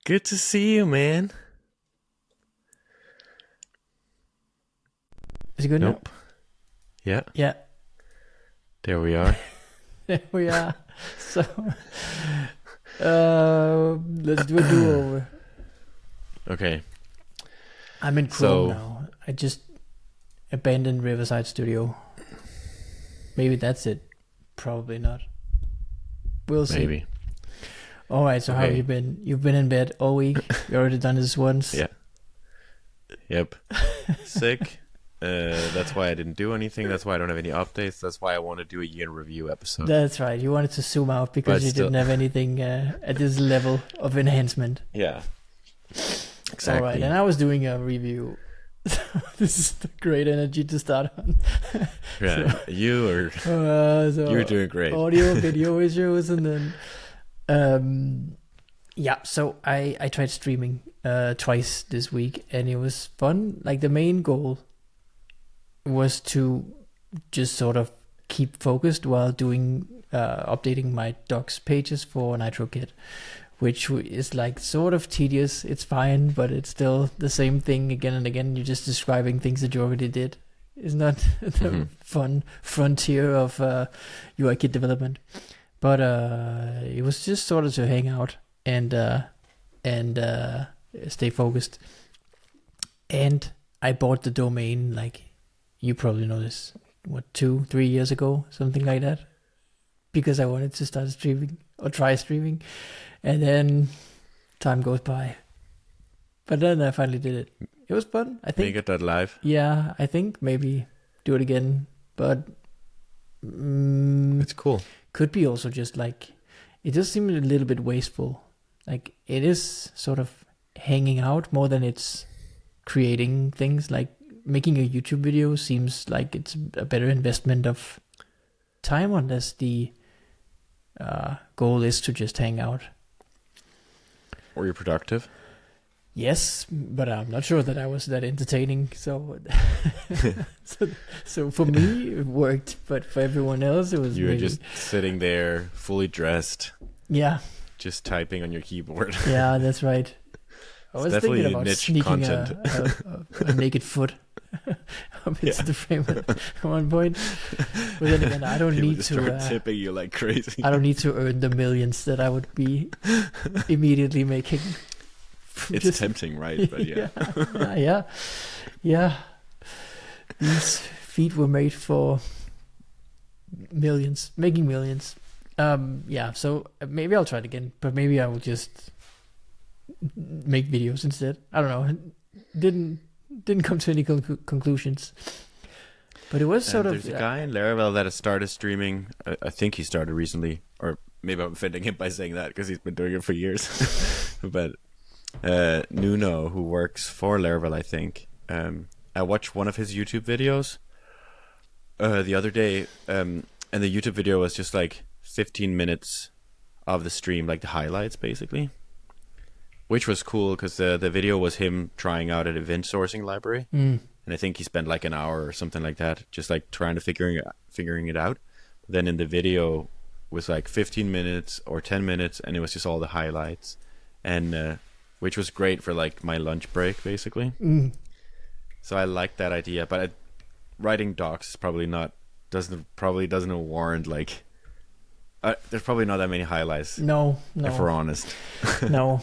Good to see you, man. Is it good Nope. Yeah, now? Yeah, there we are. there we are. So, let's do a do-over. Okay, I'm in Chrome so now. I just abandoned Riverside Studio. Maybe that's it. Probably not. We'll see. maybe. All right. So how have Okay. you been? You've been in bed all week. You already done this once. Yeah. Yep. Sick. That's why I didn't do anything. That's why I don't have any updates. That's why I want to do a year review episode. That's right. You wanted to zoom out because But you still- didn't have anything at this level of enhancement. Yeah. All Exactly. right. And I was doing a review. This is the great energy to start on. Yeah. You So were doing great. audio, video issues, and then yeah. So I tried streaming twice this week, and it was fun. Like the main goal was to just sort of keep focused while doing updating my docs pages for NitroKit, which is like sort of tedious. It's fine, but it's still the same thing again and again. You're just describing things that you already did. It's not the Mhm. fun frontier of UI kit development, but it was just sort of to hang out and stay focused. And I bought the domain, like you probably know this, what, 2-3 years ago, something like that, because I wanted to start streaming or try streaming, and then time goes by. But then I finally did it. It was fun, I think. Make it that live. Yeah, I think maybe do it again, but It's cool. could be also just like, it does seem a little bit wasteful. Like it is sort of hanging out more than it's creating things. Like making a YouTube video seems like it's a better investment of time, unless the goal is to just hang out. Were you productive? Yes, but I'm not sure that I was that entertaining. So, so for me it worked, but for everyone else it was. You were maybe, just sitting there, fully dressed, yeah, just typing on your keyboard. yeah, that's right. I It's was definitely thinking about niche sneaking content. a naked foot up into the frame at one point. But then again, I don't People need just to. start tipping you like crazy. I don't need to earn the millions that I would be immediately making. It's Just- tempting, right? But yeah. yeah. These feet were made for millions, making millions. Yeah. So maybe I'll try it again, but maybe I will just make videos instead. I don't know. Didn't come to any conclusions. But it was sort of. There's a guy in Laravel that has started streaming. I think he started recently, or maybe I'm offending him by saying that because he's been doing it for years. But Nuno, who works for Laravel, I think. I watched one of his YouTube videos the other day, and the YouTube video was just like 15 minutes of the stream, like the highlights, basically. Which was cool because the video was him trying out an event sourcing library. Mm. And I think he spent like an hour or something like that, just like trying to figuring it out. Then in the video was like 15 minutes or 10 minutes, and it was just all the highlights, and which was great for like my lunch break, basically. Mm. So I like that idea, but writing docs is probably doesn't warrant like. There's probably not that many highlights, No. if we're honest. No.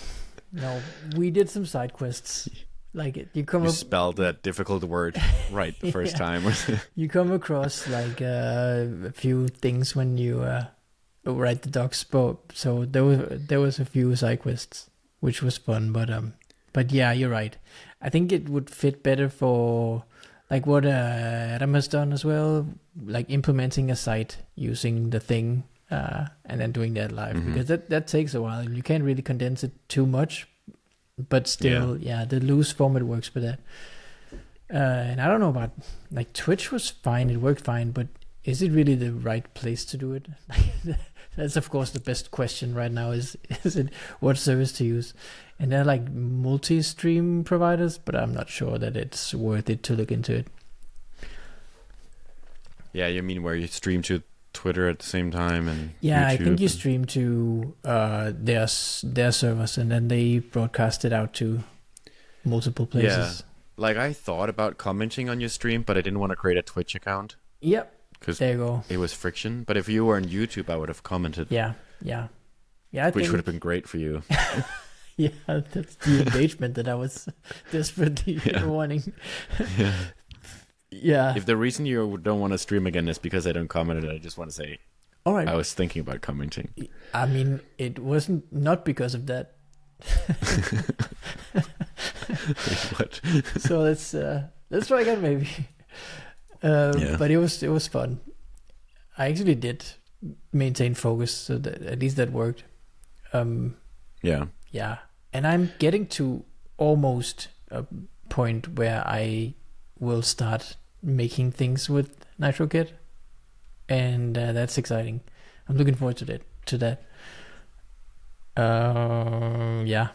We did some side quests. Like you come You up. spelled that difficult word right the first Yeah. time. You come across like a few things when you write the docs, so there was a few side quests, which was fun. But yeah, you're right. I think it would fit better for like what Adam has done as well, like implementing a site using the thing and then doing that live, Mhm. because that takes a while and you can't really condense it too much. But still, yeah, the loose format works for that. And I don't know about, like, Twitch was fine, it worked fine, but is it really the right place to do it? That's of course the best question right now, is it what service to use? And they're like multi-stream providers, but I'm not sure that it's worth it to look into it. Yeah, you mean where you stream to Twitter at the same time and Yeah, I think YouTube you and- stream to their servers, and then they broadcast it out to multiple places. Like I thought about commenting on your stream, but I didn't want to create a Twitch account Yep. because There you go. it was friction. But if you were on YouTube, I would have commented, Yeah. Yeah. Yeah. I which think, would have been great for you. Yeah, that's the engagement that I was desperately wanting. Yeah. Yeah. If the reason you don't want to stream again is because I don't comment it, I just want to say All right. I was thinking about commenting. I mean, it wasn't not because of that. But So let's try again maybe. Yeah. But it was fun. I actually did maintain focus, so that at least that worked. yeah, Yeah, and I'm getting to almost a point where I will start making things with NitroKit, and that's exciting. I'm looking forward to that. Yeah,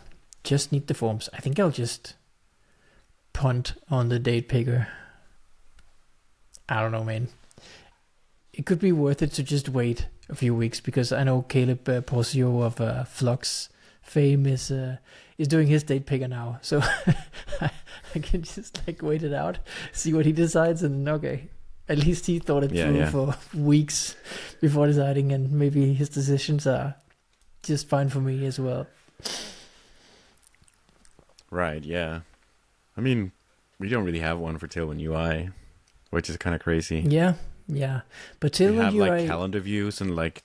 just need the forms. I think I'll just punt on the date picker. I don't know, man. It could be worth it to just wait a few weeks, because I know Caleb Porcio of Flux fame is doing his date picker now, so I can just like wait it out, see what he decides, and okay, at least he thought it through for weeks before deciding, and maybe his decisions are just fine for me as well. right, yeah. I mean, we don't really have one for Tailwind UI, which is kind of crazy. Yeah, but We Tailwind have UI, like calendar views and like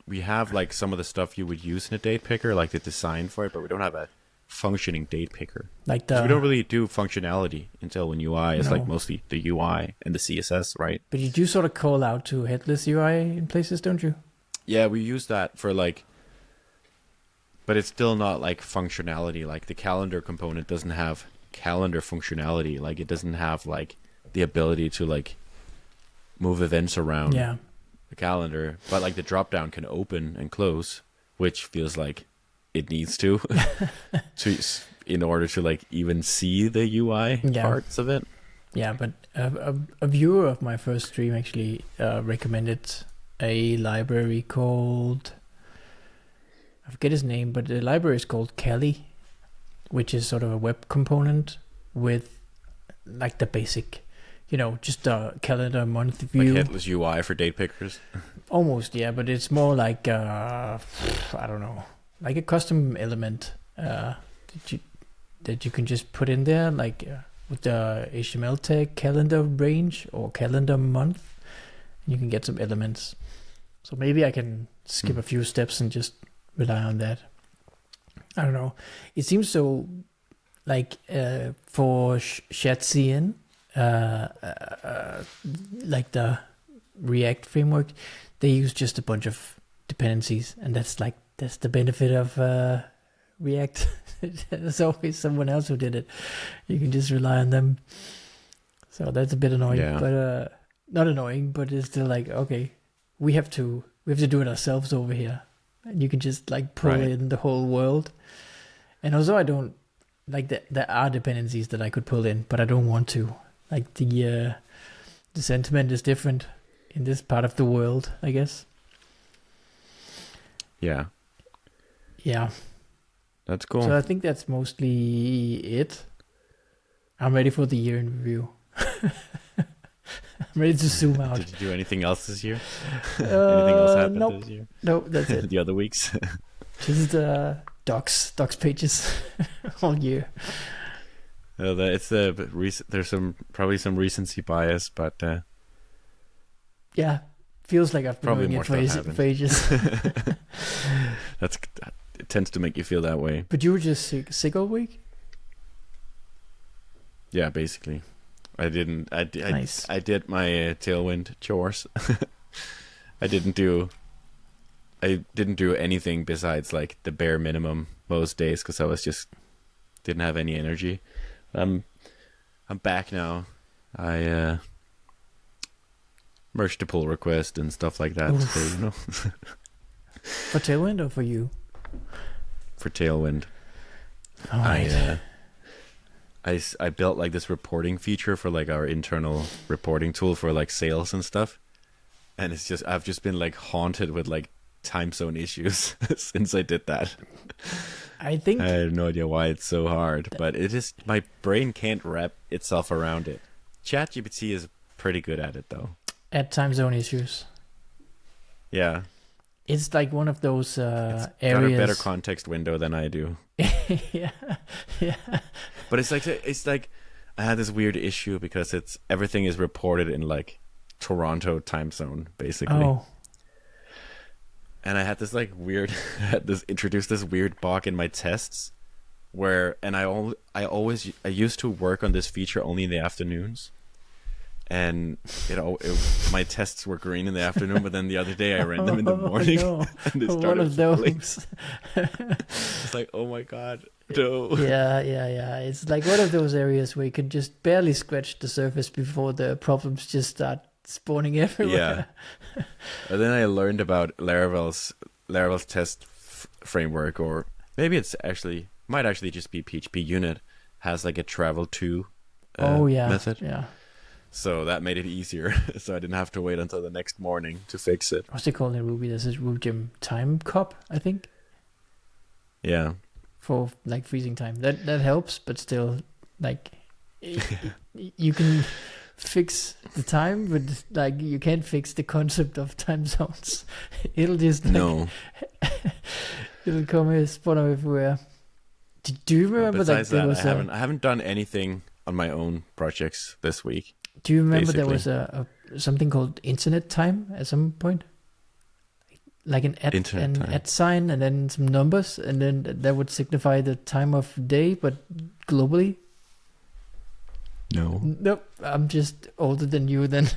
we have like some of the stuff you would use in a date picker, like the design for it, but we don't have a functioning date picker. like 'Cause the we don't really do functionality in Tailwind UI. It's like No. mostly the UI and the CSS, right? but you do sort of call out to headless UI in places, don't you? Yeah, we use that for like, but it's still not like functionality. Like the calendar component doesn't have calendar functionality. Like it doesn't have like the ability to like move events around Yeah, the calendar. But like the drop down can open and close, which feels like it needs to, in order to like even see the UI Yeah. parts of it. yeah. But a viewer of my first stream actually recommended a library called, I forget his name, but the library is called Kali, which is sort of a web component with like the basic, just a calendar month Like view. headless UI for date pickers. Almost, yeah, but it's more like I don't know, like a custom element that you can just put in there, like with the HTML tag calendar range or calendar month, and you can get some elements. So maybe I can skip a few steps and just rely on that. I don't know. It seems so like for ShatCN, like the React framework, they use just a bunch of dependencies, and that's the benefit of React. There's always someone else who did it. You can just rely on them. So that's a bit annoying, Yeah. but not annoying, but it's still like, okay, we have to do it ourselves over here, and you can just like pull Right. in the whole world. And also, I don't like that. There are dependencies that I could pull in, but I don't want to. Like the sentiment is different in this part of the world, I guess. Yeah, Yeah. that's cool. So I think that's mostly it. I'm ready for the year in review. I'm ready to zoom out. Did you do anything else this year? Anything else happened Nope. this year? No, that's it. The other weeks? Just docs pages all year. It's there's probably some recency bias, but Yeah, feels like I've been Probably doing more it for, stuff happened. for ages. it tends to make you feel that way. But you were just sick all week? Yeah, basically. I Nice. did my Tailwind chores. I didn't do anything besides like the bare minimum most days because I was just didn't have any energy. I'm back now. I merged a pull request and stuff like that. Oof. So, For Tailwind or for you? for Tailwind. All right. I built like this reporting feature for like our internal reporting tool for like sales and stuff. and I've just been like haunted with like time zone issues since I did that. I think I have no idea why it's so hard, but it is my brain can't wrap itself around it. ChatGPT is pretty good at it though. at time zone issues, Yeah, it's like one of those got areas. a better context window than I do. Yeah, yeah. But it's like I had this weird issue because it's everything is reported in like Toronto time zone basically. Oh, And I had this like weird introduced this weird bug in my tests where I used to work on this feature only in the afternoons. And my tests were green in the afternoon, but then the other day I ran them in the morning. No. And they One started of falling. those. It's like, oh my god, no. Yeah. It's like one of those areas where you can just barely scratch the surface before the problems just start spawning everywhere. Yeah. And then I learned about Laravel's test framework, or maybe might actually just be PHP Unit has like a travel to method. Yeah. So that made it easier. So I didn't have to wait until the next morning to fix it. What's it called in Ruby? This is RubyGem time cup, I think, Yeah. for like freezing time. That helps, but still, like, you can fix the time, but like you can't fix the concept of time zones. It'll just like, No. it'll come spawn everywhere. Do you remember Besides there that, was I haven't done anything on my own projects this week. Do you remember there basically. was a something called internet time at some point? Like an Internet time. at sign and then some numbers, and then that would signify the time of day, but globally. No. Nope, I'm just older than you then.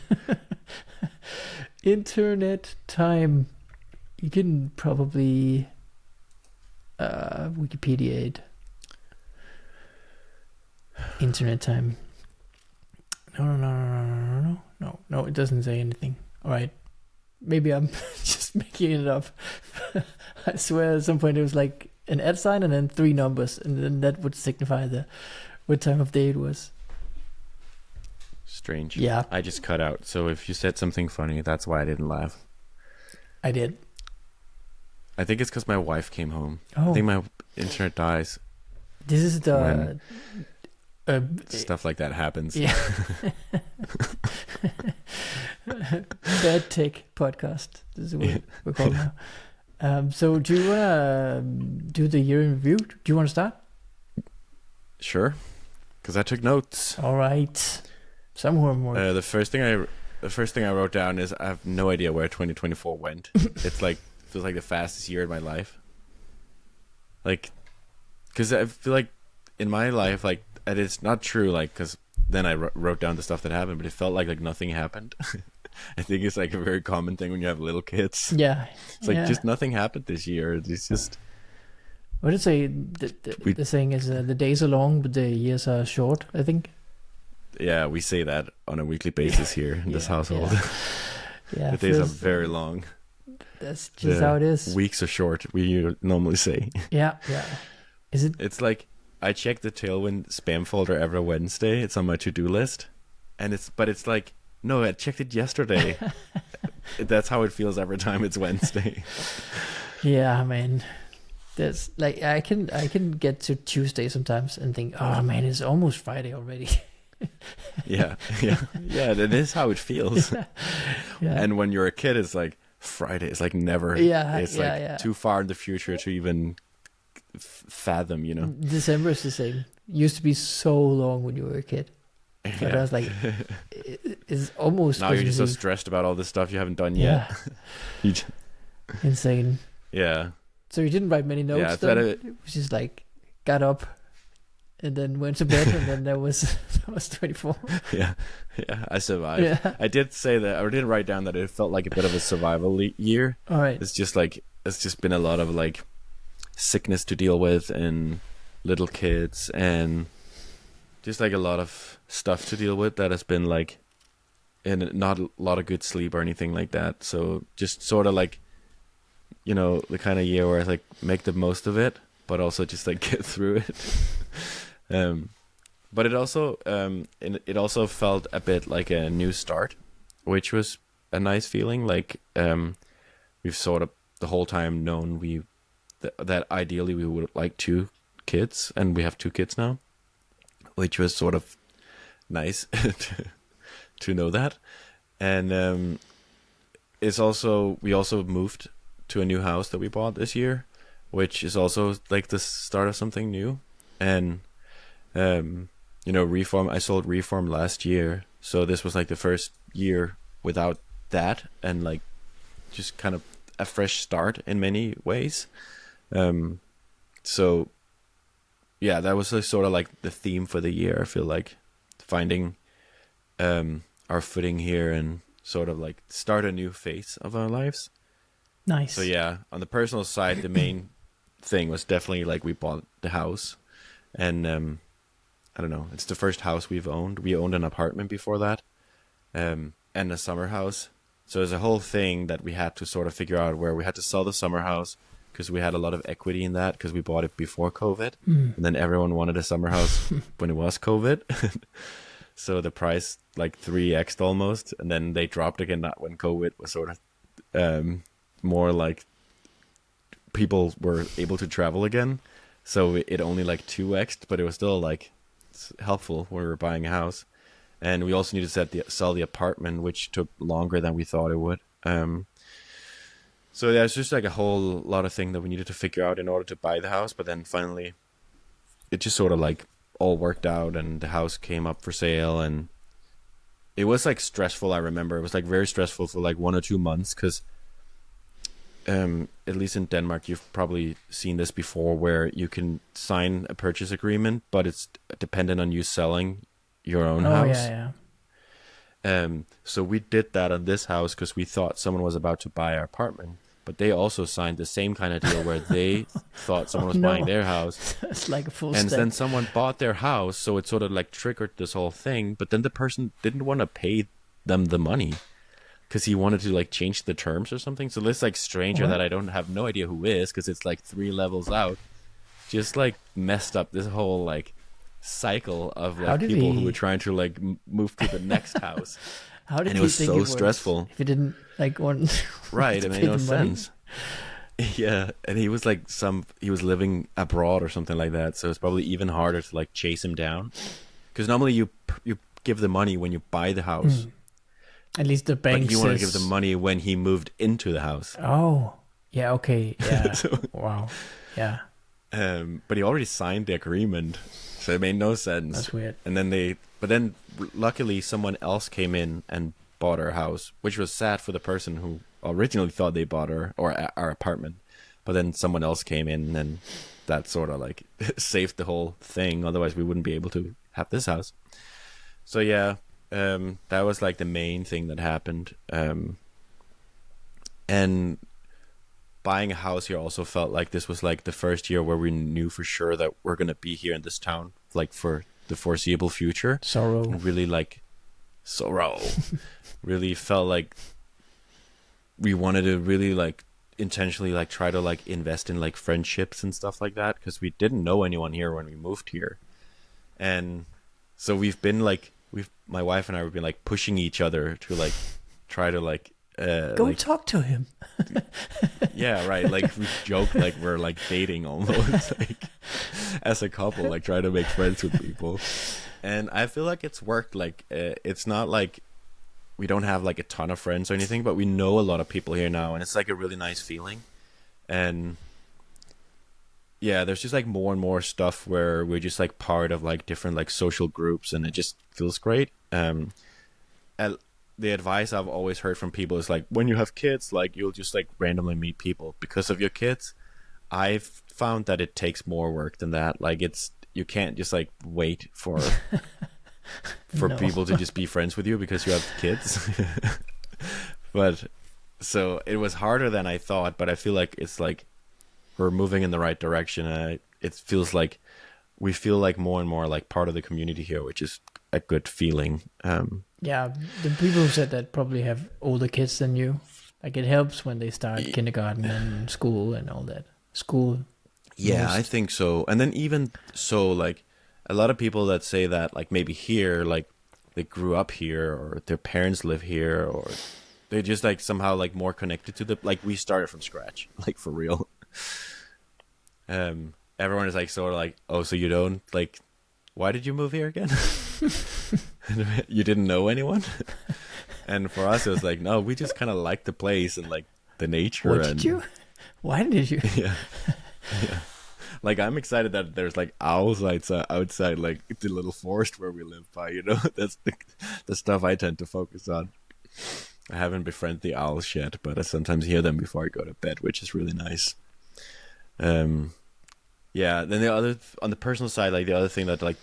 Internet time. You can probably Wikipedia it. Internet time. No, it doesn't say anything. All right. Maybe I'm just making it up. I swear at some point it was like an @ sign and then 3 numbers, and then that would signify what time of day it was. Strange. Yeah. I just cut out. So if you said something funny, that's why I didn't laugh. I did. I think it's because my wife came home. Oh, I think my internet dies. this is the Stuff like that happens. yeah. Bad Tech Podcast. This is what we're called now. So do you want to do the year in review? Do you want to start? Sure. Because I took notes. All right. Some homework. The first thing I wrote down is I have no idea where 2024 went. It's like feels like the fastest year in my life. Like, because I feel like in my life, like, and it's not true, like, because then I wrote down the stuff that happened, but it felt like nothing happened. I think it's like a very common thing when you have little kids. Yeah. It's like just nothing happened this year. It's just. What did it say? The saying is the days are long, but the years are short, I think. Yeah, we say that on a weekly basis here in this household. Yeah. The days are very long. That's just how it is. Weeks are short, we normally say. Yeah. Is it? It's like I check the Tailwind spam folder every Wednesday. It's on my to-do list. And it's like, no, I checked it yesterday. That's how it feels every time it's Wednesday. Yeah, man. That's like I can get to Tuesday sometimes and think, oh man, it's almost Friday already. Yeah, that is how it feels. Yeah. And when you're a kid, it's like Friday is like never. Yeah, it's like too far in the future to even fathom, you know. December is the same. Used to be so long when you were a kid, but I was like, it's almost. Now you're just so stressed about all this stuff you haven't done yet. Insane. Yeah. So you didn't write many notes. Yeah, it was just like got up and then went to bed, and then that was 24. Yeah, I survived. Yeah. I did say that, or did write down that it felt like a bit of a survival year. All right. It's just been a lot of like sickness to deal with, and little kids, and just like a lot of stuff to deal with that has been like, and not a lot of good sleep or anything like that. So just sort of like, you know, the kind of year where I like make the most of it, but also just like get through it. But it also felt a bit like a new start, which was a nice feeling. Like we've sort of the whole time known that ideally we would like 2 kids, and we have 2 kids now, which was sort of nice to know that. And it's also we also moved to a new house that we bought this year, which is also like the start of something new. And Reform, I sold Reform last year, so this was like the first year without that, and like just kind of a fresh start in many ways. So yeah, that was sort of like the theme for the year. I feel like finding our footing here and sort of like start a new phase of our lives. Nice. So yeah, on the personal side, the main thing was definitely like we bought the house, and I don't know, it's the first house we've owned. We owned an apartment before that, and a summer house. So there's a whole thing that we had to sort of figure out, where we had to sell the summer house because we had a lot of equity in that because we bought it before COVID, and then everyone wanted a summer house when it was COVID. So the price like 3x'd almost, and then they dropped again that when COVID was sort of more like people were able to travel again. So it only like 2x'd, but it was still like helpful when we were buying a house. And we also needed to sell the apartment, which took longer than we thought it would. So there's just like a whole lot of things that we needed to figure out in order to buy the house. But then finally, it just sort of like all worked out, and the house came up for sale. And it was like stressful. I remember it was like very stressful for like 1 or 2 months because at least in Denmark, you've probably seen this before, where you can sign a purchase agreement, but it's dependent on you selling your own house. Yeah. So we did that on this house because we thought someone was about to buy our apartment, but they also signed the same kind of deal where they thought someone was buying their house. It's like a full and step. then someone bought their house, so it sort of like triggered this whole thing. But then the person didn't want to pay them the money because he wanted to like change the terms or something. So this like stranger that I don't have no idea who is, because it's like 3 levels out, just like messed up this whole like cycle of like people who were trying to like move to the next house. How did and it was so stressful if he didn't like want right? It made no sense. Yeah, and he was like he was living abroad or something like that, so it's probably even harder to like chase him down, because normally you give the money when you buy the house. At least the bank but he wanted to give the money when he moved into the house. Oh yeah, okay, yeah. Wow, yeah. But he already signed the agreement, so it made no sense. That's weird. And then luckily someone else came in and bought our house, which was sad for the person who originally thought they bought our apartment. But then someone else came in, and that sort of like saved the whole thing. Otherwise we wouldn't be able to have this house. So yeah, that was like the main thing that happened. And buying a house here also felt like this was like the first year where we knew for sure that we're going to be here in this town like for the foreseeable future. And really like sorrow. Really felt like we wanted to really like intentionally like try to like invest in like friendships and stuff like that, because we didn't know anyone here when we moved here. And so we've been like my wife and I have been like pushing each other to like try to like go like, talk to him. Yeah, right. Like we joke like we're like dating almost, like as a couple, like trying to make friends with people. And I feel like it's worked. Like it's not like we don't have like a ton of friends or anything, but we know a lot of people here now, and it's like a really nice feeling. And yeah, there's just like more and more stuff where we're just like part of like different like social groups, and it just feels great. And the advice I've always heard from people is like, when you have kids, like you'll just like randomly meet people because of your kids. I've found that it takes more work than that. Like you can't just like wait for people to just be friends with you because you have kids. But so it was harder than I thought, but I feel like it's like we're moving in the right direction. It feels like we feel like more and more like part of the community here, which is a good feeling. Yeah, the people who said that probably have older kids than you. Like it helps when they start kindergarten and school and all that. School. Yeah, I think so. And then even so, like a lot of people that say that like maybe here, like they grew up here or their parents live here, or They just like somehow like more connected to the like we started from scratch, like for real. Everyone is like sort of like, oh, so you don't like, why did you move here again? You didn't know anyone. And for us, it was like, no, we just kind of like the place and like the nature. What did you? Why did you? Yeah, yeah. Like I'm excited that there's like owls outside like the little forest where we live by. You know, that's the stuff I tend to focus on. I haven't befriended the owls yet, but I sometimes hear them before I go to bed, which is really nice. Yeah. Then the other on the personal side, like the other thing that like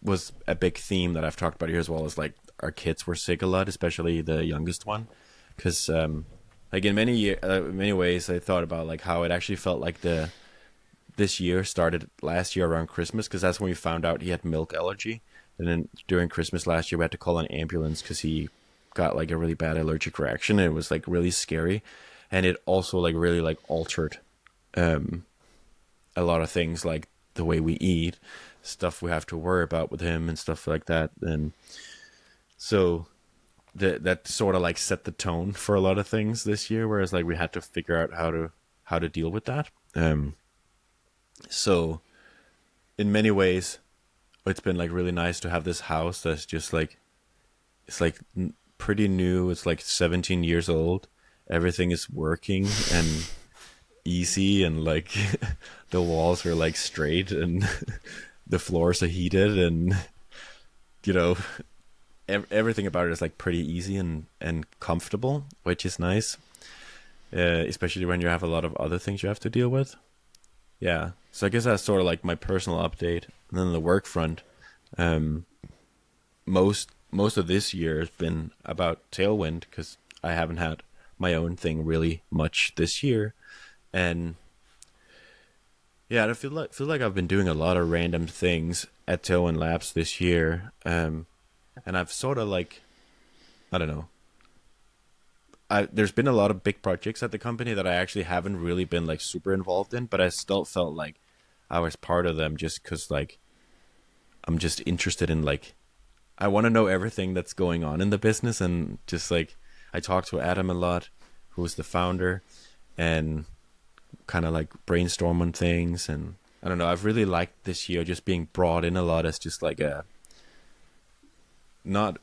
was a big theme that I've talked about here as well is like our kids were sick a lot, especially the youngest one, because like in many ways I thought about like how it actually felt like this year started last year around Christmas, because that's when we found out he had milk allergy, and then during Christmas last year we had to call an ambulance because he got like a really bad allergic reaction, and it was like really scary, and it also like really like altered a lot of things like the way we eat, stuff we have to worry about with him and stuff like that. And so that sort of like set the tone for a lot of things this year, whereas like we had to figure out how to deal with that. So in many ways it's been like really nice to have this house that's just like, it's like pretty new. It's like 17 years old. Everything is working and easy, and like the walls are like straight and the floors are heated, and you know, everything about it is like pretty easy and comfortable, which is nice, especially when you have a lot of other things you have to deal with. Yeah, so I guess that's sort of like my personal update. And then the work front, most of this year has been about Tailwind, because I haven't had my own thing really much this year. And yeah, I feel like I've been doing a lot of random things at Tailwind Labs this year. And I've sort of like, I don't know, there's been a lot of big projects at the company that I actually haven't really been like super involved in, but I still felt like I was part of them just because like I'm just interested in like, I want to know everything that's going on in the business. And just like I talk to Adam a lot, who's the founder, and kind of like brainstorm on things. And I don't know, I've really liked this year just being brought in a lot as just like a not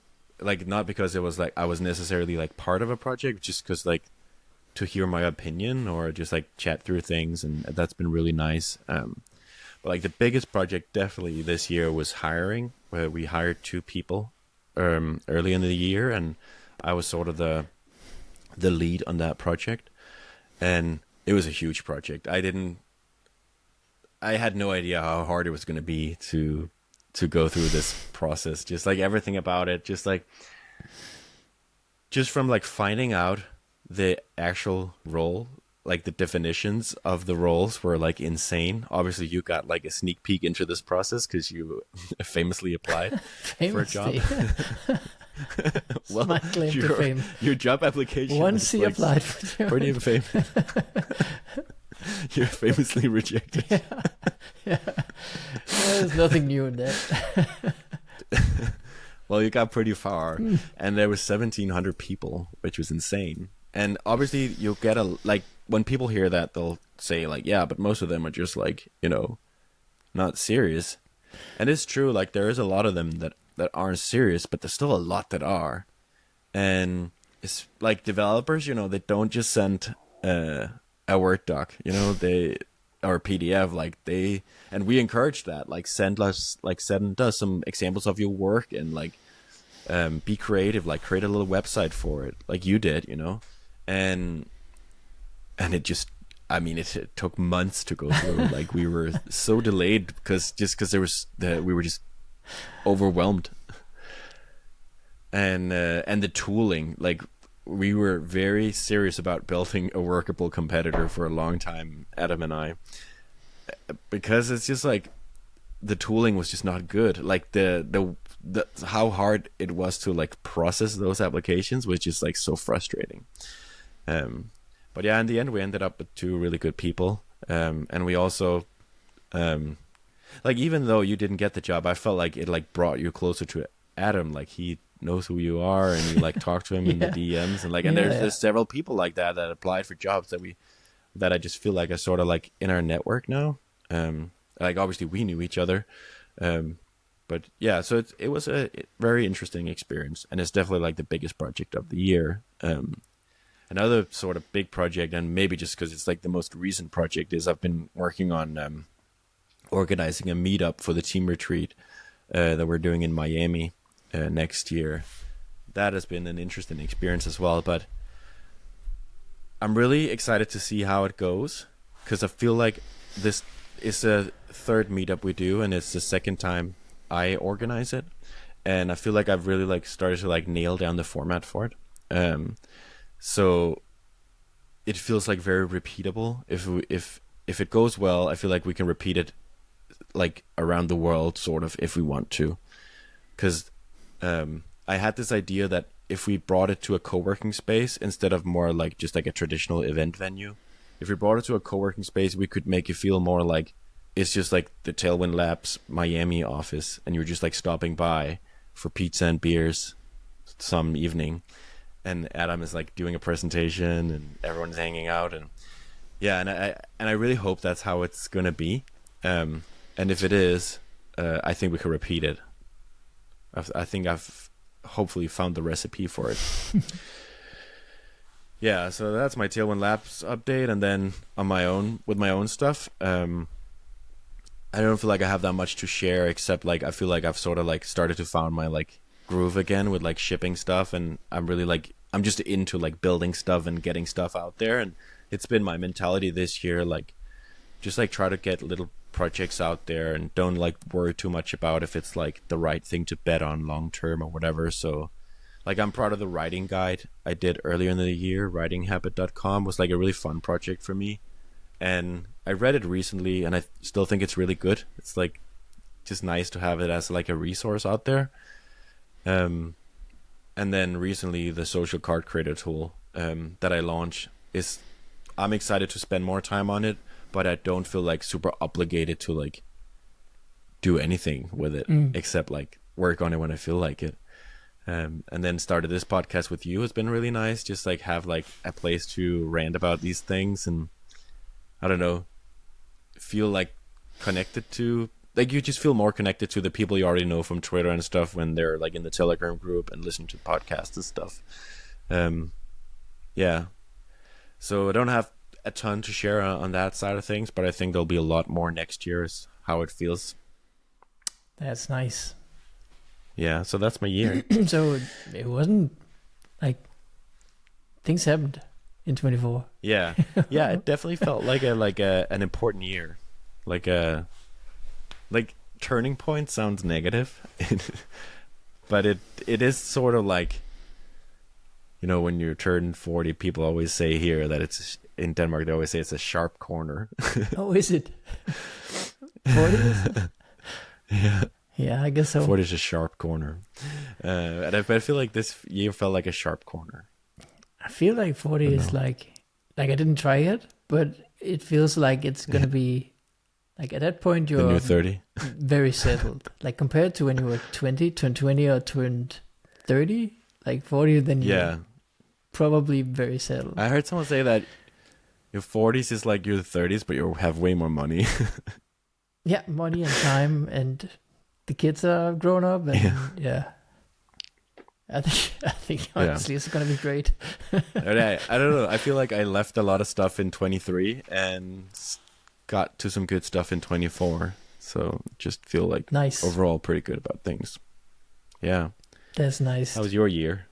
because it was like I was necessarily like part of a project, just because like to hear my opinion or just like chat through things, and that's been really nice. But like the biggest project definitely this year was hiring, where we hired 2 people early in the year, and I was sort of the lead on that project, and it was a huge project. I had no idea how hard it was going to be to go through this process, just like everything about it, just from like finding out the actual role, like the definitions of the roles were like insane. Obviously you got like a sneak peek into this process because you famously applied for a job. Well, my claim to fame. Your job application once he like applied for pretty famous. You're famously rejected. Yeah. There's nothing new in that. Well, you got pretty far, and there was 1,700 people, which was insane. And obviously, you'll get like when people hear that, they'll say like, "Yeah, but most of them are just like, you know, not serious." And it's true. Like there is a lot of them that aren't serious, but there's still a lot that are. And it's like developers, you know, they don't just send a Word doc, you know, or PDF, like and we encourage that, like send us some examples of your work, and like be creative, like create a little website for it, like you did, you know. And it just, I mean, it took months to go through. Like we were so delayed because we were just overwhelmed. And the tooling, like we were very serious about building a workable competitor for a long time, Adam and I, because it's just like the tooling was just not good. Like the how hard it was to like process those applications was just like so frustrating. But yeah, in the end we ended up with 2 really good people, and we also like, even though you didn't get the job, I felt like it like brought you closer to Adam. Like he knows who you are, and you like talk to him in the DMs, and like, and there's several people like that applied for jobs that I just feel like are sort of like in our network now. Like obviously we knew each other, but yeah, so it was a very interesting experience, and it's definitely like the biggest project of the year. Another sort of big project, and maybe just because it's like the most recent project, is I've been working on organizing a meetup for the team retreat that we're doing in Miami next year. That has been an interesting experience as well, but I'm really excited to see how it goes, because I feel like this is a third meetup we do, and it's the second time I organize it, and I feel like I've really like started to like nail down the format for it. So it feels like very repeatable. If it goes well, I feel like we can repeat it like around the world, sort of, if we want to. Because I had this idea that if we brought it to a co-working space instead of more like just like a traditional event venue, if we brought it to a co-working space, we could make it feel more like it's just like the Tailwind Labs Miami office, and you're just like stopping by for pizza and beers some evening, and Adam is like doing a presentation and everyone's hanging out, and yeah, and I really hope that's how it's gonna be. And if it is, I think we could repeat it. I think I've hopefully found the recipe for it. Yeah, so that's my Tailwind Labs update, and then on my own, with my own stuff, I don't feel like I have that much to share, except like I feel like I've sort of like started to find my like groove again with like shipping stuff, and I'm just into like building stuff and getting stuff out there, and it's been my mentality this year, like just like try to get little projects out there and don't like worry too much about if it's like the right thing to bet on long term or whatever. So like I'm proud of the writing guide I did earlier in the year. Writinghabit.com was like a really fun project for me, and I read it recently and I still think it's really good. It's like just nice to have it as like a resource out there. And then recently the social card creator tool that I launched I'm excited to spend more time on it, but I don't feel like super obligated to like do anything with it except like work on it when I feel like it. And then started this podcast with you. It's been really nice, just like have like a place to rant about these things, and I don't know, feel like connected to, like you just feel more connected to the people you already know from Twitter and stuff when they're like in the Telegram group and listen to podcasts and stuff. Yeah, so I don't have a ton to share on that side of things, but I think there'll be a lot more next year, is how it feels. That's nice. Yeah, so that's my year. So it wasn't like things happened in 24. Yeah, it definitely felt like an important year, like turning point sounds negative, but it is sort of like, you know, when you turn 40, people always say here that it's in Denmark. They always say it's a sharp corner. Oh, is it? 40? Yeah. Yeah, I guess so. 40 is a sharp corner, and I feel like this year felt like a sharp corner. I feel like 40 is like I didn't try it, but it feels like it's gonna be like at that point The new 30. very settled. Like compared to when you were 20, turned 20 or turned 30, like 40, then you're probably very settled. I heard someone say that your 40s is like your 30s, but you have way more money. Yeah, money and time, and the kids are grown up, and yeah. I think honestly it's gonna be great. I don't know. I feel like I left a lot of stuff in 23 and got to some good stuff in 24. So just feel like nice. Overall pretty good about things. Yeah. That's nice. How was your year?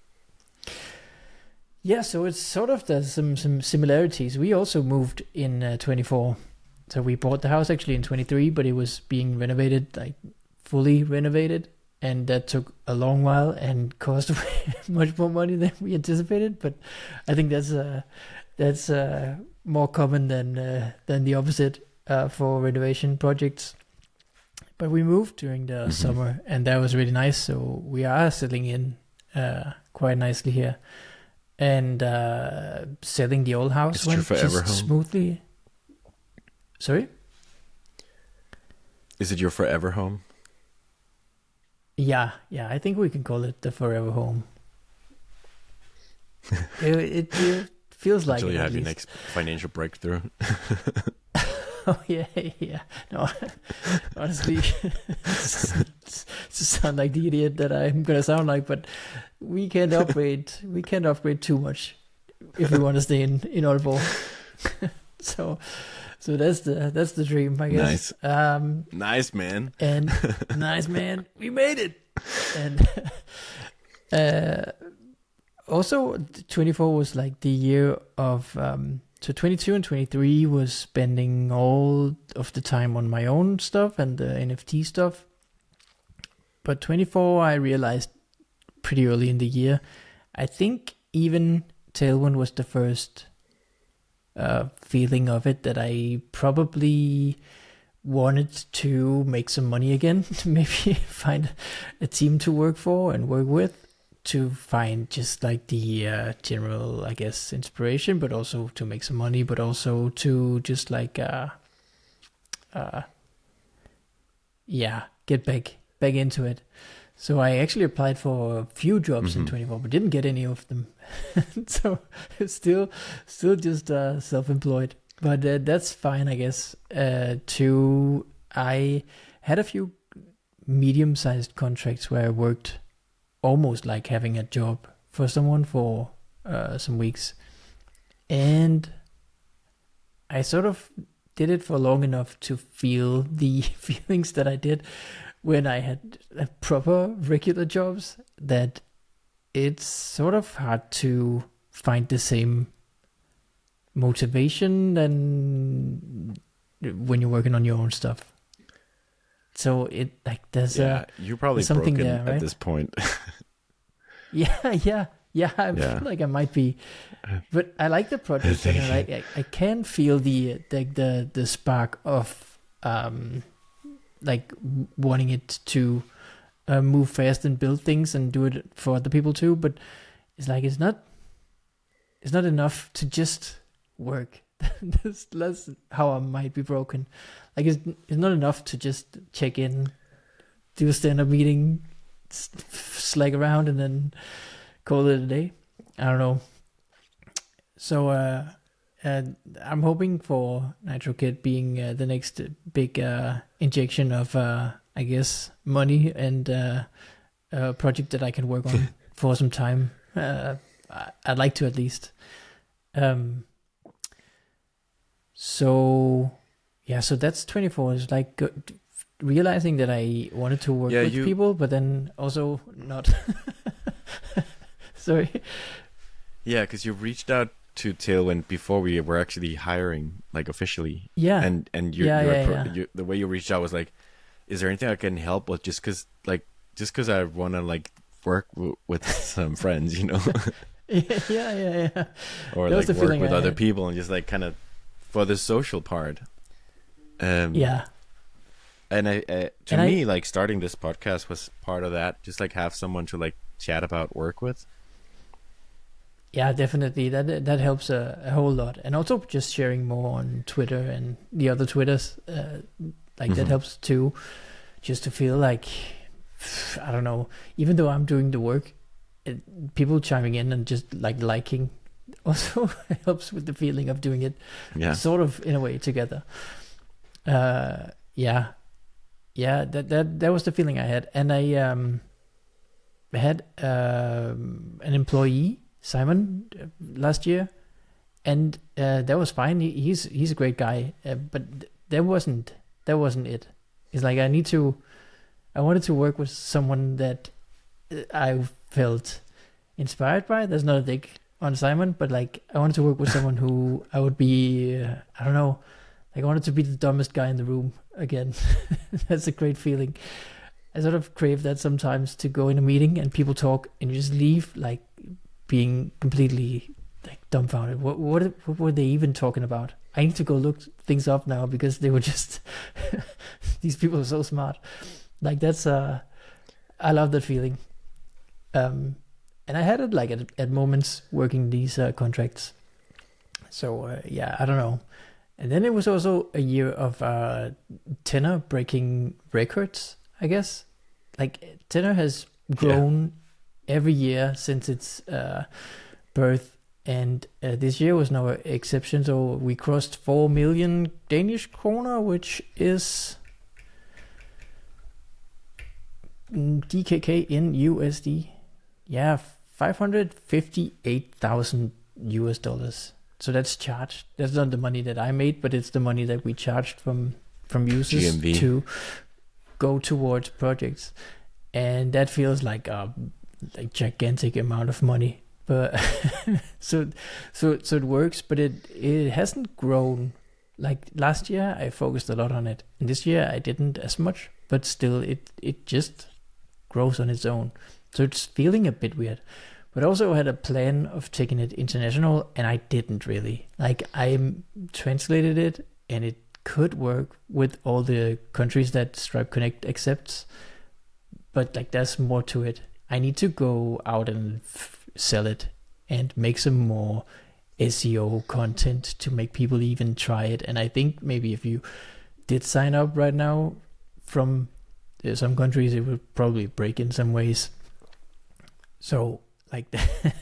Yeah, so it's sort of there's some similarities. We also moved in 24. So we bought the house actually in 23, but it was being renovated, like fully renovated, and that took a long while and cost much more money than we anticipated. But I think that's more common than the opposite for renovation projects. But we moved during the summer, and that was really nice. So we are settling in quite nicely here, and selling the old house went just smoothly. Sorry? Is it your forever home? Yeah, yeah, I think we can call it the forever home. It feels like Until it you at have your least. next financial breakthrough. Oh yeah, yeah. No, honestly, to sound like the idiot that I'm gonna sound like, but we can't upgrade. We can't upgrade too much if we want to stay in Aalborg. So, so that's the dream, I guess. Nice. Nice, man. And nice man, we made it. And uh, also, 24 was like the year of. So 22 and 23 was spending all of the time on my own stuff and the NFT stuff. But 24, I realized pretty early in the year. I think even Tailwind was the first feeling of it that I probably wanted to make some money again. Maybe find a team to work for and work with. To find just like the general, I guess, inspiration, but also to make some money, but also to just like, get back into it. So I actually applied for a few jobs in 24, but didn't get any of them. So it's still just self-employed, but that's fine, I guess. I had a few medium-sized contracts where I worked almost like having a job for someone for some weeks. And I sort of did it for long enough to feel the feelings that I did when I had proper regular jobs, that it's sort of hard to find the same motivation than when you're working on your own stuff. So it like there's you're probably there's something broken there, right? at this point. Yeah. I Yeah. feel like I might be, but I like the project, and I can feel the spark of like wanting it to move fast and build things and do it for other people too. But it's like it's not enough to just work. That's how I might be broken. Like it's not enough to just check in, do a stand-up meeting, slag around, and then call it a day. I don't know. So I'm hoping for Nitro Kid being the next big injection of I guess money and a project that I can work on for some time. I'd like to at least. So yeah, so that's 24. It's like realizing that I wanted to work with people, but then also not. Sorry. Yeah, because you reached out to Tailwind before we were actually hiring, like officially. Yeah. And the way you reached out was like, is there anything I can help with? Just because I want to like work with some friends, you know. yeah. Or that like work with other people and just like kind of for the social part. Yeah. And to me, like starting this podcast was part of that. Just like have someone to like chat about work with. Yeah, definitely. That helps a whole lot, and also just sharing more on Twitter and the other Twitters, that helps too. Just to feel like, I don't know, even though I'm doing the work, people chiming in and just like liking also helps with the feeling of doing it. Yeah, sort of in a way together. Yeah. That was the feeling I had, and I had an employee, Simon, last year, and that was fine. He's a great guy, but that wasn't it. It's like I wanted to work with someone that I felt inspired by. There's not a dig on Simon, but like I wanted to work with someone who I would be, I don't know, like I wanted to be the dumbest guy in the room again. That's a great feeling. I sort of crave that sometimes, to go in a meeting and people talk and you just leave like being completely like dumbfounded. What were they even talking about? I need to go look things up now because they were just these people are so smart. Like that's I love that feeling. And I had it like at moments working these contracts. So I don't know. And then it was also a year of tenor breaking records, I guess. like Tenor has grown every year since its birth, and this year was no exception. So we crossed 4 million Danish kroner, which is DKK in USD. Yeah, $558,000. So that's charged. That's not the money that I made, but it's the money that we charged from users GMV. to go towards projects, and that feels like a gigantic amount of money. But so it works, but it hasn't grown. Like last year, I focused a lot on it, and this year I didn't as much. But still, it just grows on its own. So it's feeling a bit weird. But I also had a plan of taking it international, and I didn't really. Like, I translated it, and it could work with all the countries that Stripe Connect accepts. But, like, there's more to it. I need to go out and sell it and make some more SEO content to make people even try it. And I think maybe if you did sign up right now from some countries, it would probably break in some ways. So, like that.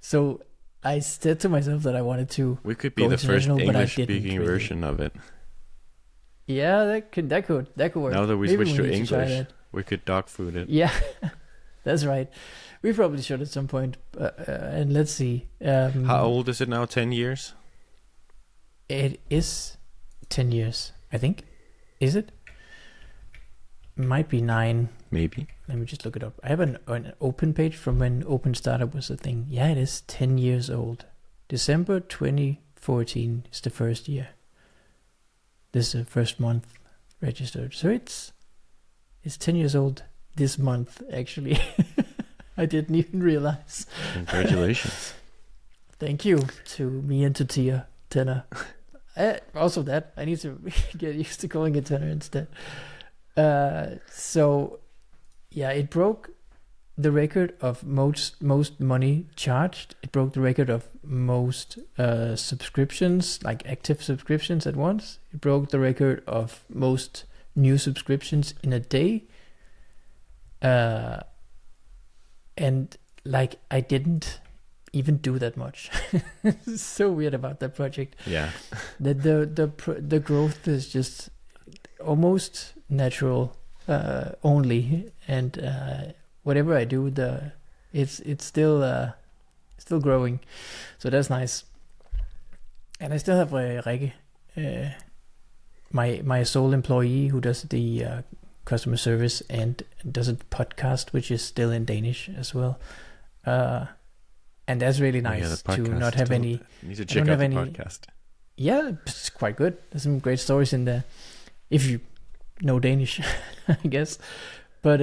So I said to myself that I wanted to. We could be the first international, but I English-speaking didn't really. version of it. Yeah, that could work. Now that we Maybe switched to need try English, that. we could dog food it. Yeah, that's right. We probably should at some point. And let's see. How old is it now? 10 years? It is 10 years, I think. Is it? Might be 9. Maybe. Let me just look it up. I have an open page from when Open Startup was a thing. Yeah, it is 10 years old. December 2014 is the first year. This is the first month registered. So it's 10 years old this month, actually. I didn't even realize. Congratulations. Thank you to me and to Tia, Tenor. Also that, I need to get used to calling it Tenor instead. So yeah, it broke the record of most money charged. It broke the record of most subscriptions, like active subscriptions at once. It broke the record of most new subscriptions in a day. And like I didn't even do that much. It's so weird about that project. Yeah. That the growth is just almost natural only, and whatever I do, it's still growing. So that's nice. And I still have Rikke, my sole employee who does the customer service and does a podcast, which is still in Danish as well. And that's really nice to not have any. You need to check out the podcast. Yeah, it's quite good. There's some great stories in there, if you know Danish, I guess. But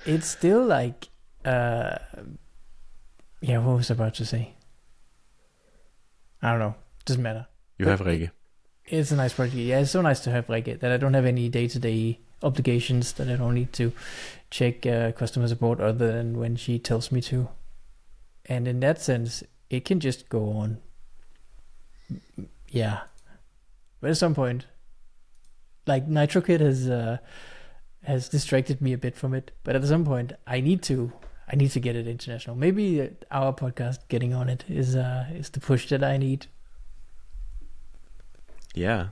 it's still like, yeah, what was I about to say? I don't know. Doesn't matter. You have Rikke. It's a nice project. Yeah, it's so nice to have Rikke that I don't have any day-to-day obligations, that I don't need to check customer support other than when she tells me to. And in that sense, it can just go on. Yeah. But at some point, like NitroKid has distracted me a bit from it. But at some point, I need to get it international. Maybe our podcast getting on it is the push that I need. Yeah.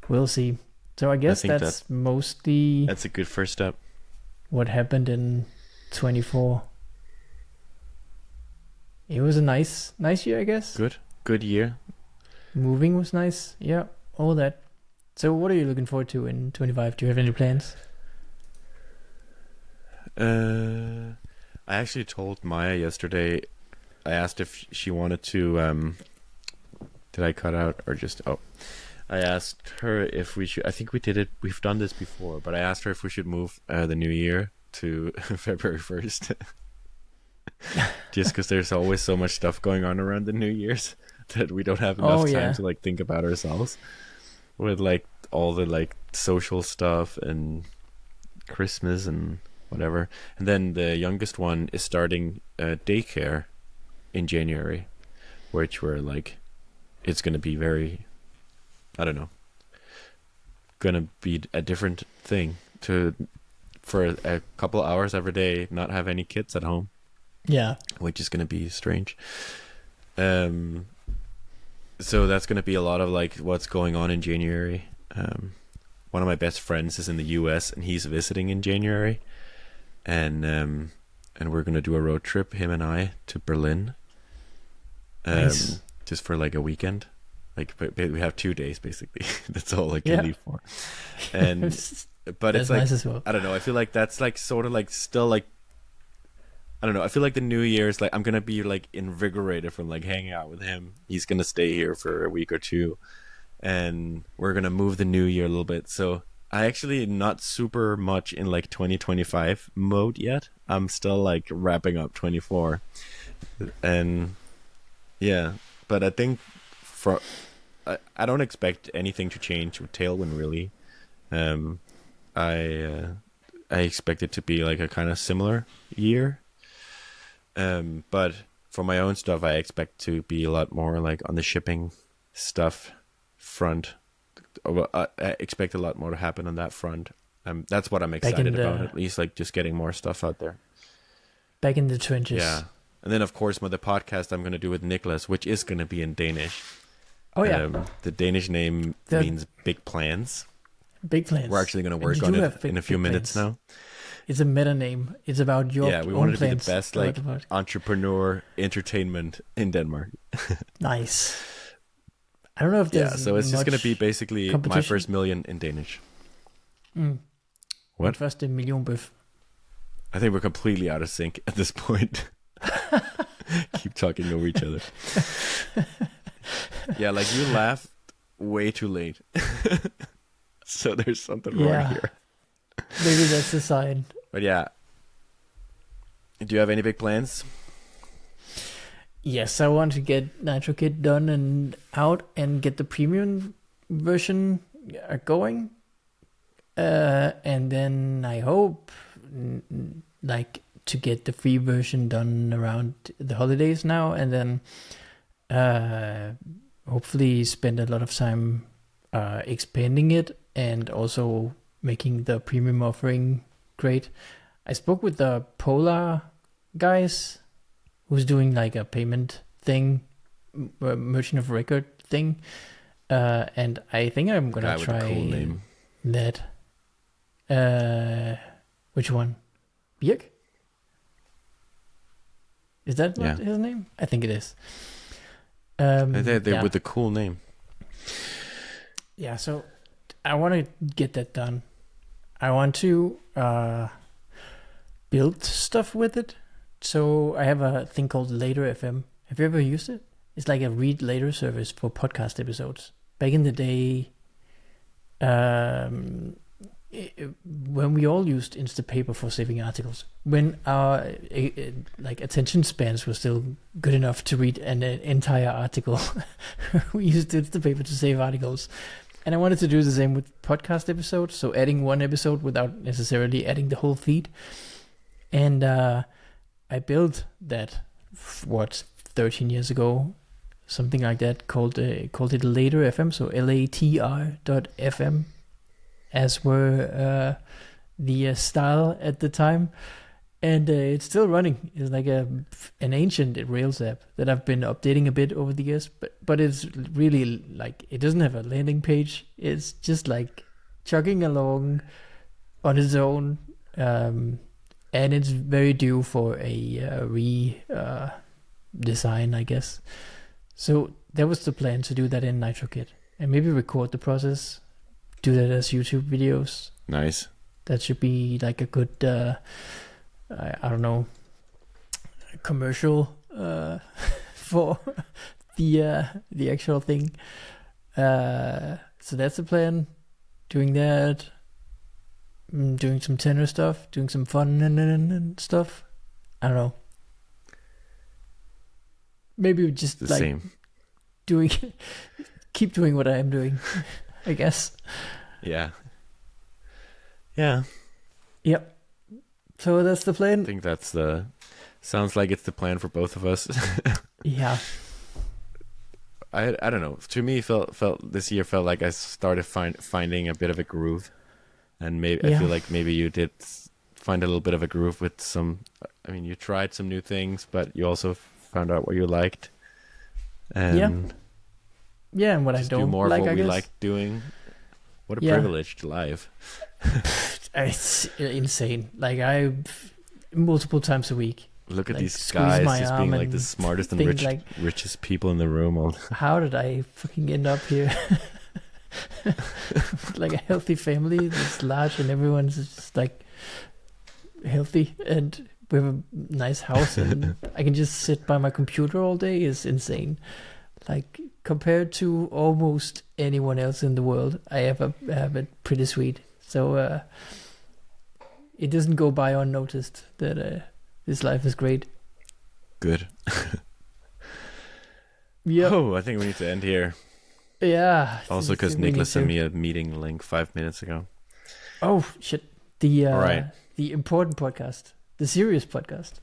We'll see. So I guess that's mostly... That's a good first step. What happened in 24. It was a nice year, I guess. Good year. Moving was nice. Yeah, all that. So what are you looking forward to in 25? Do you have any plans? I actually told Maya yesterday. I asked if she wanted to... did I cut out or just... Oh. I asked her if we should... I think we did it. We've done this before. But I asked her if we should move the new year to February 1st. Just because there's always so much stuff going on around the New Year's that we don't have enough time to like think about ourselves. With like all the like social stuff and Christmas and whatever. And then the youngest one is starting daycare in January, which we're like... It's going to be very, I don't know, going to be a different thing to for a couple hours every day, not have any kids at home, Yeah. which is going to be strange. So that's going to be a lot of like what's going on in January. One of my best friends is in the US and he's visiting in January, and we're going to do a road trip, him and I, to Berlin. Nice. Just for like a weekend. Like we have 2 days basically. That's all I can Yeah. leave for. And but That's it's like nice as well. I don't know. I feel like that's like sort of like still like I don't know. I feel like the New Year's like I'm gonna be like invigorated from like hanging out with him. He's gonna stay here for a week or two, and we're gonna move the New Year a little bit. So I actually not super much in like 2025 mode yet. I'm still like wrapping up 24, and yeah. But I think I don't expect anything to change with Tailwind really. I expect it to be like a kind of similar year. But for my own stuff, I expect to be a lot more like on the shipping stuff front. I expect a lot more to happen on that front. That's what I'm excited about, at least like just getting more stuff out there. Back in the trenches. Yeah. And then, of course, the podcast I'm going to do with Nicholas, which is going to be in Danish. Oh, yeah. The Danish name means big plans. Big plans. We're actually going to work on it in a few minutes now. It's a meta name. It's about your we want it to be the best like about entrepreneur entertainment in Denmark. Nice. I don't know if there's so it's just going to be basically my first million in Danish. What? Første millionbøf. I think we're completely out of sync at this point. Keep talking over each other. Yeah, like you laughed way too late. So there's something wrong here. Maybe that's a sign. But yeah. Do you have any big plans? Yes, I want to get NitroKit done and out and get the premium version going. And then I hope like to get the free version done around the holidays now, and then hopefully spend a lot of time expanding it and also making the premium offering great. I spoke with the Polar guys who's doing like a payment thing, merchant of record thing, and I think I'm gonna try with a cool name. that. Which one? Birk? Is that what his name? I think it is. They're with the cool name. Yeah, so I want to get that done. I want to build stuff with it. So I have a thing called Later FM. Have you ever used it? It's like a read later service for podcast episodes. Back in the day, when we all used Instapaper for saving articles, when our like attention spans were still good enough to read an entire article, we used Instapaper to save articles. And I wanted to do the same with podcast episodes, so adding one episode without necessarily adding the whole feed. And I built that 13 years ago, something like that, called it Later FM, so LATR.FM, as were the style at the time. And it's still running. It's like an ancient Rails app that I've been updating a bit over the years, but it's really like, it doesn't have a landing page. It's just like chugging along on its own, and it's very due for a design, I guess. So that was the plan, to do that in NitroKit and maybe record the process, do that as YouTube videos. Nice. That should be like a good I don't know, commercial for the actual thing. So that's the plan. Doing that, doing some tenor stuff, doing some fun and stuff. I don't know. Maybe just the like same. Keep doing what I am doing, I guess. Yeah. Yeah. Yep. So that's the plan. I think sounds like it's the plan for both of us. Yeah. I don't know. To me, felt this year felt like I started finding a bit of a groove, and maybe I feel like maybe you did find a little bit of a groove with some. I mean, you tried some new things, but you also found out what you liked. And yeah, and what I just don't do more like, of what I we guess. like doing. What a Yeah. privileged life. It's insane. Like I multiple times a week. Look at Like, these squeeze guys my just being arm like the and smartest and think, like, richest people in the room. All how did I fucking end up here? Like a healthy family that's large and everyone's just like healthy and we have a nice house and I can just sit by my computer all day is insane. Like compared to almost anyone else in the world, I have it pretty sweet. So it doesn't go by unnoticed that this life is great. good. Yeah, Oh, I think we need to end here. yeah. Also, because We need Nicholas sent to- me a meeting link 5 minutes ago. Oh shit! The All right. the important podcast, the serious podcast.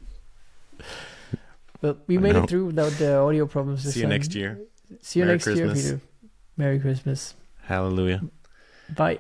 Well, we I made know. it through without the audio problems. This See you time. next year. See you Merry next year, Christmas. Peter. Merry Christmas. Hallelujah. Bye.